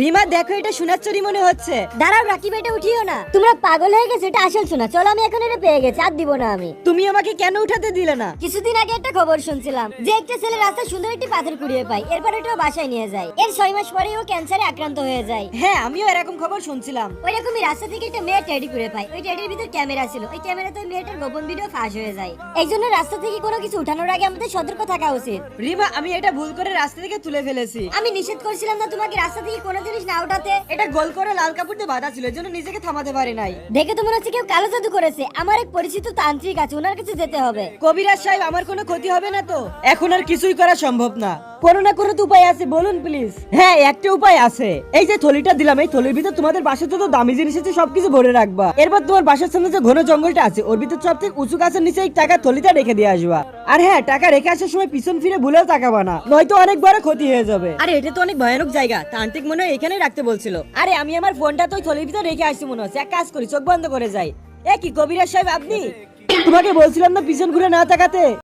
রিমা দেখো, এটা সোনার চুরি মনে হচ্ছে। দাঁড়াও রাকিব, এটা উঠিও না, তোমরা পাগল হয়ে গেছো, এটা আসল সোনা। চলো, আমি এখন এটা পেয়ে গেছি, আর দিব না আমি। তুমি আমাকে কেন উঠাতে দিলে না? কিছুদিন আগে একটা খবর শুনছিলাম যে একটা ছেলে রাস্তায় সুন্দর একটি পাথর কুড়িয়ে পায়, এরপর ওটা বাসায় নিয়ে যায়। এর 6 মাস পরে ও ক্যান্সারে আক্রান্ত হয়ে যায়। হ্যাঁ, আমিও এরকম খবর শুনছিলাম। ওইরকমই রাস্তা থেকে একটা মেয়ে টেডি কুড়িয়ে পায়। ওই টেডির ভিতর ক্যামেরা ছিল, ওই ক্যামেরাতে ওই মেয়েটার গোপন ভিডিও ফাঁস হয়ে যায়। এই জন্য রাস্তা থেকে কোনো কিছু উঠানোর আগে আমাদের সতর্ক থাকা উচিত। রিমা, আমি এটা ভুল করে রাস্তা থেকে তুলে ফেলেছি। আমি নিষেধ করছিলাম না তোমাকে রাস্তা থেকে কোনো জিনিস না উঠাতে। এটা গোল করে লাল কাপড় দিয়ে বাঁধা ছিল, এর জন্য নিজেকে থামাতে পারি নাই। দেখে তো মনে হচ্ছে কেউ কালো জাদু করেছে। আমার এক পরিচিত তান্ত্রিক আছে, ওনার কাছে যেতে হবে। কবিরাজ সাহেব, আমার কোনো ক্ষতি হবে না তো? এখন আর কিছুই করা সম্ভব না। কোনো না কোনো তো উপায় আছে, বলুন প্লিজ। হ্যাঁ, একটা উপায় আছে। এই যে থলিটা দিলাম, এই থলির ভিতর তোমাদের বাসার যত দামি জিনিস আছে সবকিছু ভরে রাখবা। এরপর তোমার বাসার সামনে যে ঘন জঙ্গলটা আছে, ওর ভিতর সবথেকে উঁচু গাছের নিচে এই টাকা থলিটা রেখে দিয়ে আসবা। আর হ্যাঁ, টাকা রেখে আসার সময় পিছন ফিরে ভুলেও তাকাবা না, নয়তো অনেক বড় ক্ষতি হয়ে যাবে। আরে এটা তো অনেক ভয়ানক জায়গা, তান্ত্রিক মনে হয় এখানেই রাখতে বলছিল। আরে আমি আমার ফোনটা তো ওই থলির ভিতর রেখে আসছি মনে হচ্ছে। এক কাজ করি, চোখ বন্ধ করে যাই। এ কি কবিরাজ সাহেব আপনি? তোমাকে বলছিলাম না পিছন ঘুরে না তাকাতে।